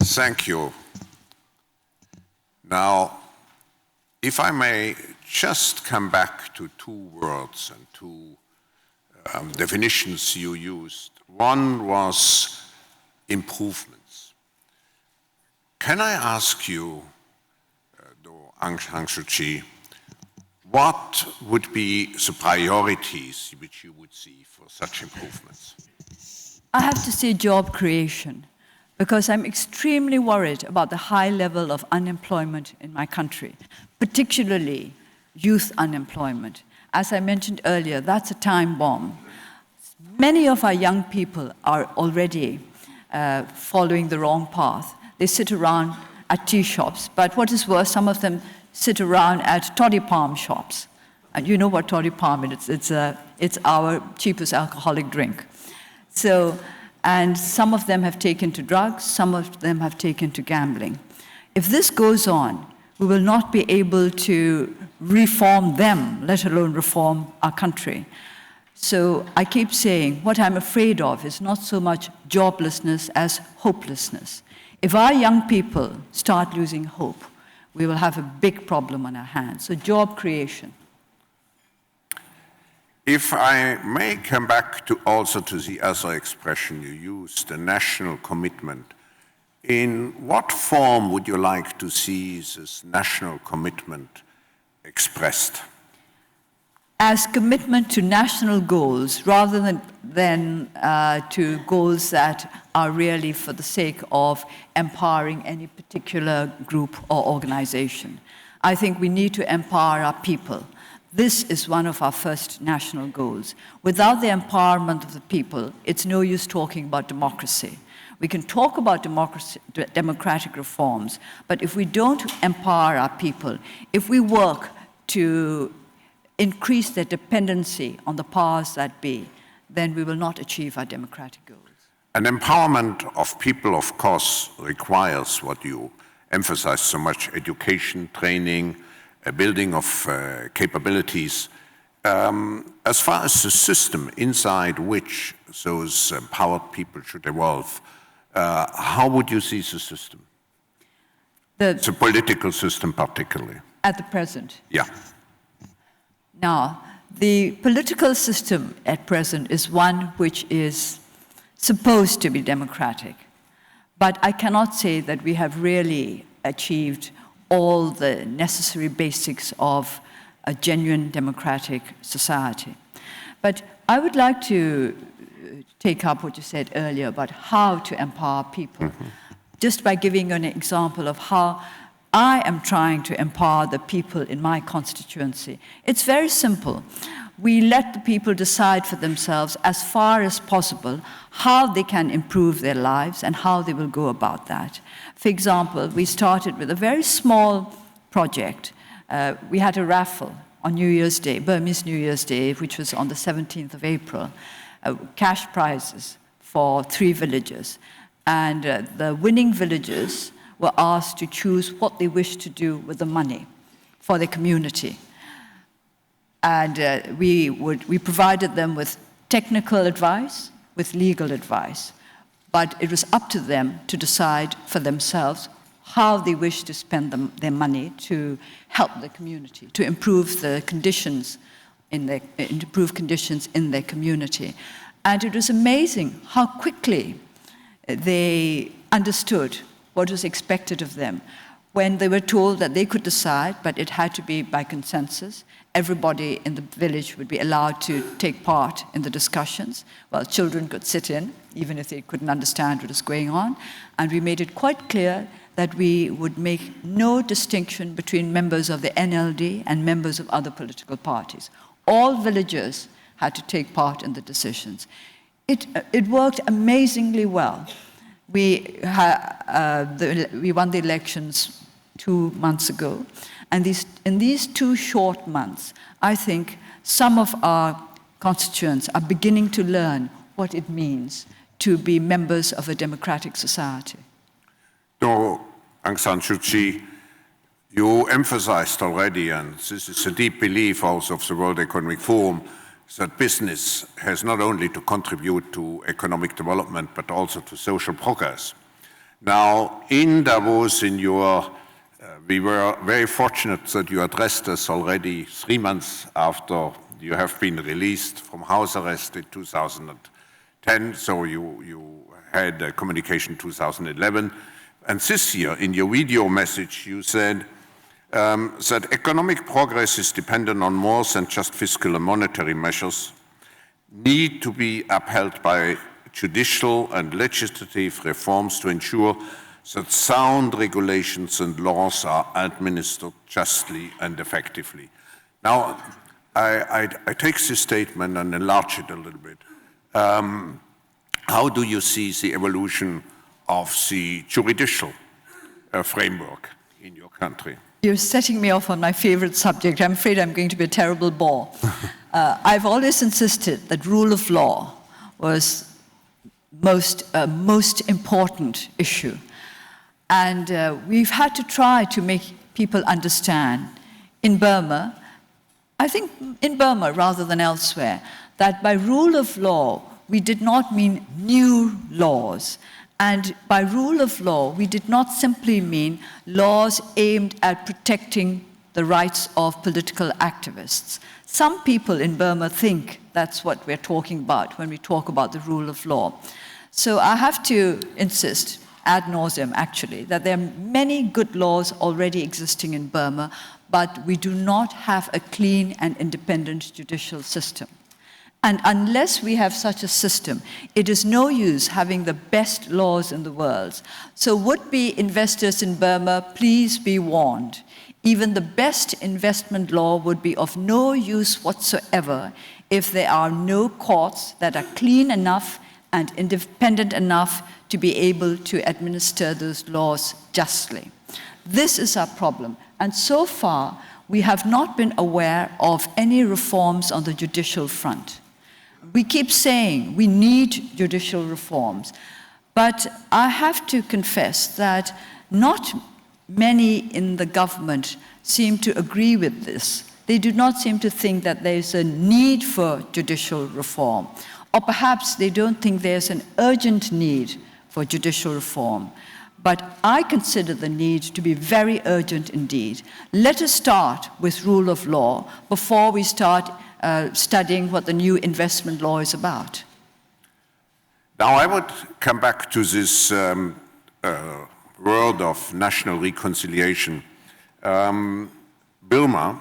Thank you. Now, if I may just come back to two words and two definitions you used. One was improvements. Can I ask you, Aung San Suu Kyi, what would be the priorities which you would see for such improvements? I have to say job creation, because I'm extremely worried about the high level of unemployment in my country, particularly youth unemployment. As I mentioned earlier, that's a time bomb. Many of our young people are already following the wrong path. They sit around at tea shops, but what is worse, some of them sit around at toddy palm shops. And you know what toddy palm is, it's our cheapest alcoholic drink. So, and some of them have taken to drugs, some of them have taken to gambling. If this goes on, we will not be able to reform them, let alone reform our country. So I keep saying, what I'm afraid of is not so much joblessness as hopelessness. If our young people start losing hope, we will have a big problem on our hands. So job creation. If I may come back also to the other expression you used, the national commitment. In what form would you like to see this national commitment expressed? As commitment to national goals rather than to goals that are really for the sake of empowering any particular group or organization. I think we need to empower our people. This is one of our first national goals. Without the empowerment of the people, it's no use talking about democracy. We can talk about democratic reforms, but if we don't empower our people, if we work to increase their dependency on the powers that be, then we will not achieve our democratic goals. An empowerment of people, of course, requires what you emphasize so much: education, training, a building of capabilities. As far as the system inside which those empowered people should evolve, how would you see the system? The political system particularly. At the present? Yeah. Now, the political system at present is one which is supposed to be democratic, but I cannot say that we have really achieved all the necessary basics of a genuine democratic society. But I would like to take up what you said earlier about how to empower people, just by giving you an example of how I am trying to empower the people in my constituency. It's very simple. We let the people decide for themselves as far as possible how they can improve their lives and how they will go about that. For example, we started with a very small project. We had a raffle on New Year's Day, Burmese New Year's Day, which was on the 17th of April, cash prizes for 3 villages. And the winning villages were asked to choose what they wished to do with the money for their community. And we provided them with technical advice, with legal advice, but it was up to them to decide for themselves how they wish to spend their money to help the community, to improve the conditions in their community. And it was amazing how quickly they understood what was expected of them. When they were told that they could decide, but it had to be by consensus, everybody in the village would be allowed to take part in the discussions. Well, children could sit in, even if they couldn't understand what was going on. And we made it quite clear that we would make no distinction between members of the NLD and members of other political parties. All villagers had to take part in the decisions. It worked amazingly well. We won the elections 2 months ago, and in these 2 short months, I think some of our constituents are beginning to learn what it means to be members of a democratic society. So, Aung San Suu Kyi, you emphasized already, and this is a deep belief also of the World Economic Forum, that business has not only to contribute to economic development, but also to social progress. Now, in Davos, we were very fortunate that you addressed us already 3 months after you have been released from house arrest in 2010, so you had a communication in 2011. And this year, in your video message, you said that economic progress is dependent on more than just fiscal and monetary measures, need to be upheld by judicial and legislative reforms to ensure that sound regulations and laws are administered justly and effectively. Now, I take this statement and enlarge it a little bit. How do you see the evolution of the judicial framework in your country? You're setting me off on my favorite subject. I'm afraid I'm going to be a terrible bore. I've always insisted that rule of law was most important issue. And we've had to try to make people understand in Burma, I think in Burma rather than elsewhere, that by rule of law, we did not mean new laws. And by rule of law, we did not simply mean laws aimed at protecting the rights of political activists. Some people in Burma think that's what we're talking about when we talk about the rule of law. So I have to insist, ad nauseum actually, that there are many good laws already existing in Burma, but we do not have a clean and independent judicial system. And unless we have such a system, it is no use having the best laws in the world. So would-be investors in Burma, please be warned. Even the best investment law would be of no use whatsoever if there are no courts that are clean enough and independent enough to be able to administer those laws justly. This is our problem. And so far, we have not been aware of any reforms on the judicial front. We keep saying we need judicial reforms, but I have to confess that not many in the government seem to agree with this. They do not seem to think that there is a need for judicial reform, or perhaps they don't think there's an urgent need for judicial reform. But I consider the need to be very urgent indeed. Let us start with rule of law before we start studying what the new investment law is about. Now, I would come back to this word of national reconciliation. Burma,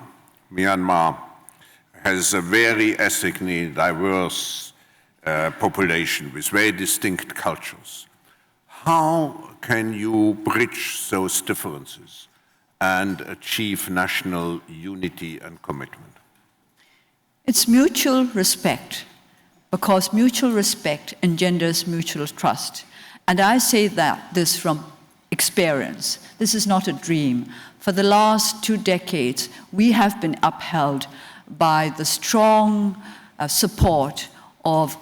Myanmar, has a very ethnically diverse population with very distinct cultures. How can you bridge those differences and achieve national unity and commitment? It's mutual respect, because mutual respect engenders mutual trust. And I say this from experience. This is not a dream. For the last 2 decades, we have been upheld by the strong support of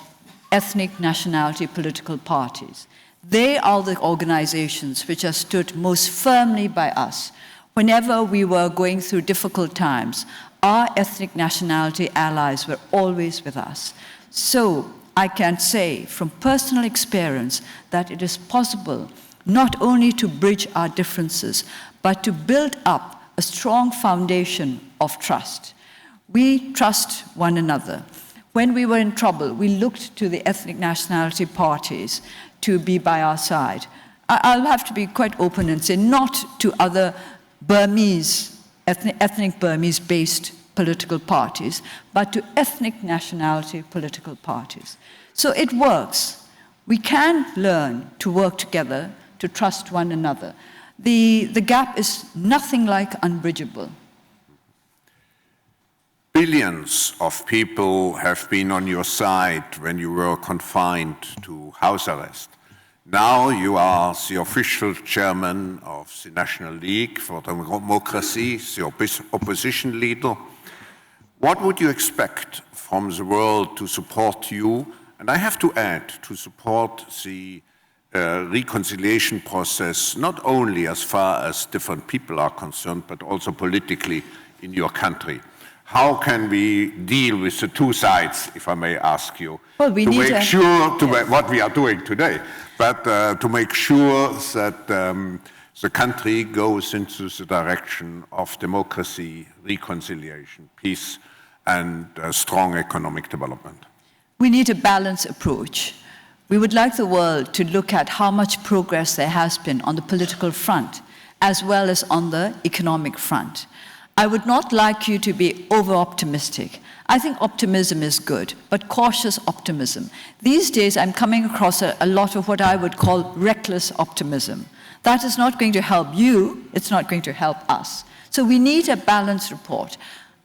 ethnic nationality political parties. They are the organizations which have stood most firmly by us. Whenever we were going through difficult times, our ethnic nationality allies were always with us. So I can say from personal experience that it is possible not only to bridge our differences, but to build up a strong foundation of trust. We trust one another. When we were in trouble, we looked to the ethnic nationality parties to be by our side. I'll have to be quite open and say not to other Burmese, ethnic Burmese-based political parties, but to ethnic nationality political parties. So it works. We can learn to work together, to trust one another. The gap is nothing like unbridgeable. Billions of people have been on your side when you were confined to house arrest. Now you are the official chairman of the National League for Democracy, the opposition leader. What would you expect from the world to support you? And I have to add, to support the reconciliation process, not only as far as different people are concerned, but also politically in your country. how can we deal with the two sides, if I may ask you, well, we to need make sure, what we are doing today, but to make sure that the country goes into the direction of democracy, reconciliation, peace, and strong economic development? We need a balanced approach. We would like the world to look at how much progress there has been on the political front, as well as on the economic front. I would not like you to be over-optimistic. I think optimism is good, but cautious optimism. These days, I'm coming across a lot of what I would call reckless optimism. That is not going to help you, it's not going to help us. So we need a balanced report.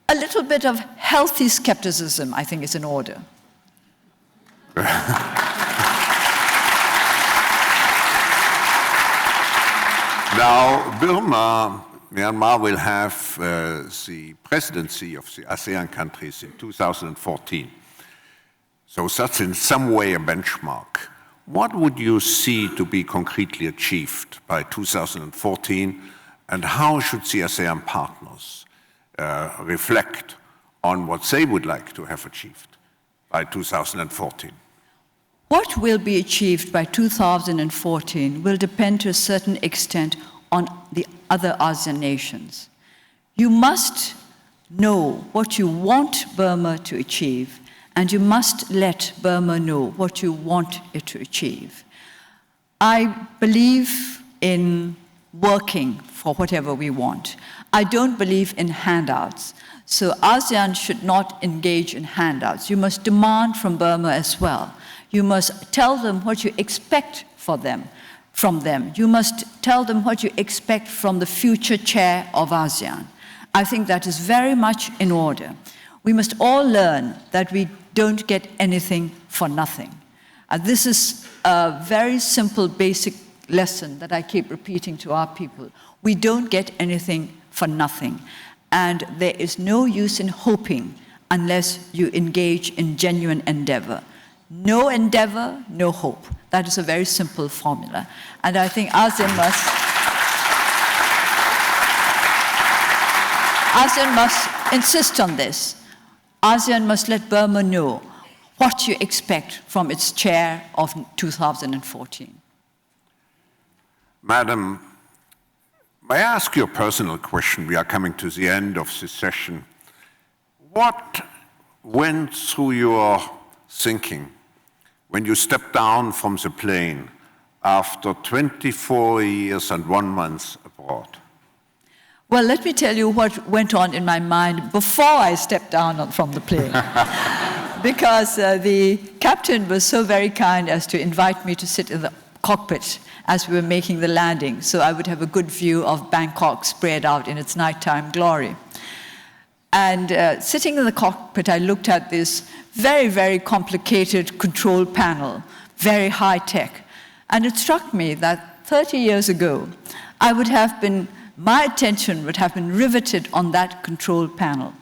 A little bit of healthy skepticism, I think, is in order. Now, Myanmar will have the presidency of the ASEAN countries in 2014. So that's in some way a benchmark. What would you see to be concretely achieved by 2014, and how should the ASEAN partners reflect on what they would like to have achieved by 2014? What will be achieved by 2014 will depend to a certain extent on the other ASEAN nations. You must know what you want Burma to achieve, and you must let Burma know what you want it to achieve. I believe in working for whatever we want. I don't believe in handouts. So ASEAN should not engage in handouts. You must demand from Burma as well. You must tell them what you expect from them. You must tell them what you expect from the future chair of ASEAN. I think that is very much in order. We must all learn that we don't get anything for nothing. This is a very simple, basic lesson that I keep repeating to our people. We don't get anything for nothing. And there is no use in hoping unless you engage in genuine endeavor. No endeavor, no hope. That is a very simple formula. And I think ASEAN must insist on this. ASEAN must let Burma know what you expect from its chair of 2014. Madam, may I ask you a personal question? We are coming to the end of this session. What went through your thinking when you stepped down from the plane after 24 years and 1 month abroad? Well, let me tell you what went on in my mind before I stepped down from the plane. Because the captain was so very kind as to invite me to sit in the cockpit as we were making the landing, so I would have a good view of Bangkok spread out in its nighttime glory. And sitting in the cockpit, I looked at this very, very complicated control panel, very high tech. And it struck me that 30 years ago, my attention would have been riveted on that control panel.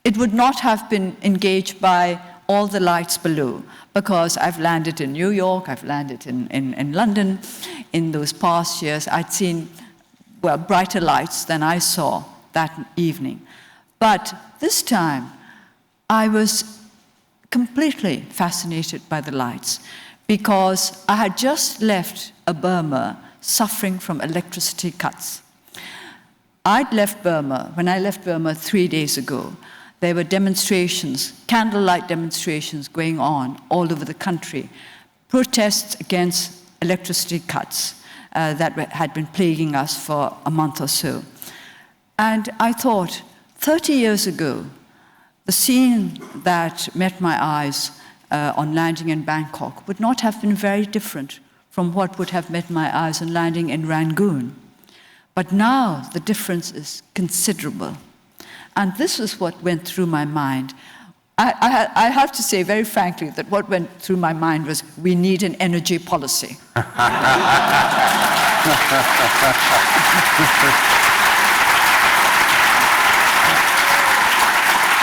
It would not have been engaged by all the lights below, because I've landed in New York, I've landed in London. In those past years, I'd seen, well, brighter lights than I saw that evening. But this time, I was completely fascinated by the lights, because I had just left a Burma suffering from electricity cuts. I'd left Burma, when I left Burma 3 days ago, there were demonstrations, candlelight demonstrations going on all over the country, protests against electricity cuts that had been plaguing us for a month or so. And I thought, 30 years ago, the scene that met my eyes on landing in Bangkok would not have been very different from what would have met my eyes on landing in Rangoon. But now the difference is considerable. And this is what went through my mind. I have to say very frankly that what went through my mind was, we need an energy policy.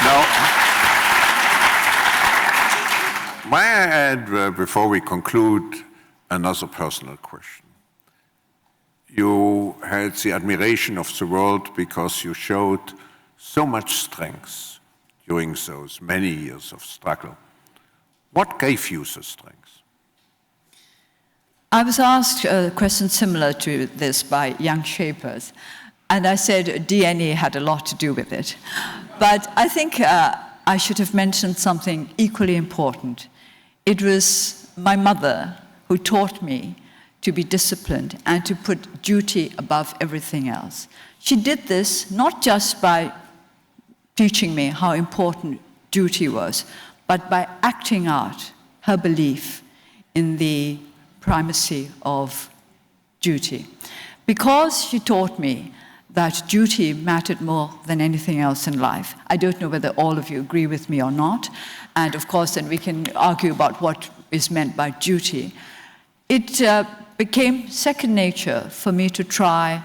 Now, may I add, before we conclude, another personal question? You had the admiration of the world because you showed so much strength, during those many years of struggle. What gave you the strength? I was asked a question similar to this by young shapers, and I said DNA had a lot to do with it. But I think I should have mentioned something equally important. It was my mother who taught me to be disciplined and to put duty above everything else. She did this not just by teaching me how important duty was, but by acting out her belief in the primacy of duty. Because she taught me that duty mattered more than anything else in life. I don't know whether all of you agree with me or not, and of course then we can argue about what is meant by duty. It became second nature for me to try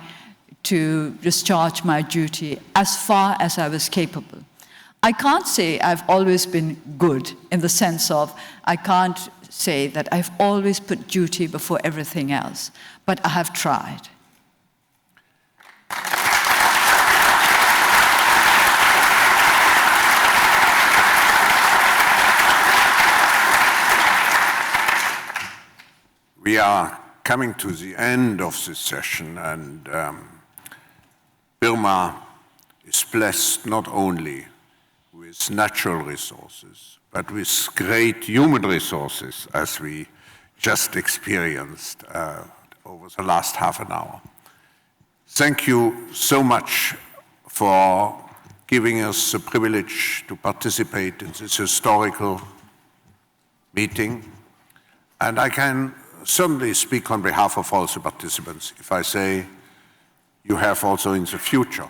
to discharge my duty as far as I was capable. I can't say I've always been good in the sense of I can't say that I've always put duty before everything else, but I have tried. We are coming to the end of this session, and Burma is blessed not only with natural resources, but with great human resources, as we just experienced over the last half an hour. Thank you so much for giving us the privilege to participate in this historical meeting. And I can certainly speak on behalf of all the participants if I say you have also in the future,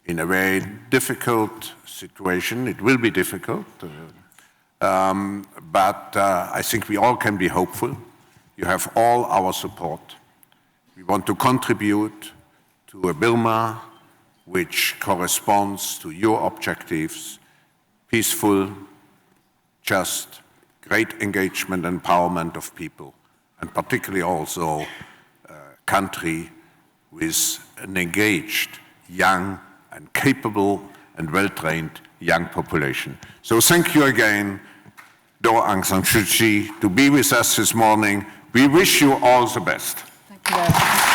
in a very difficult situation, it will be difficult, but I think we all can be hopeful. You have all our support. We want to contribute to a Burma which corresponds to your objectives: peaceful, just, great engagement and empowerment of people, and particularly also a country with an engaged, young, and capable and well-trained young population. So thank you again, Aung San Suu Kyi, to be with us this morning. We wish you all the best. Thank you very much.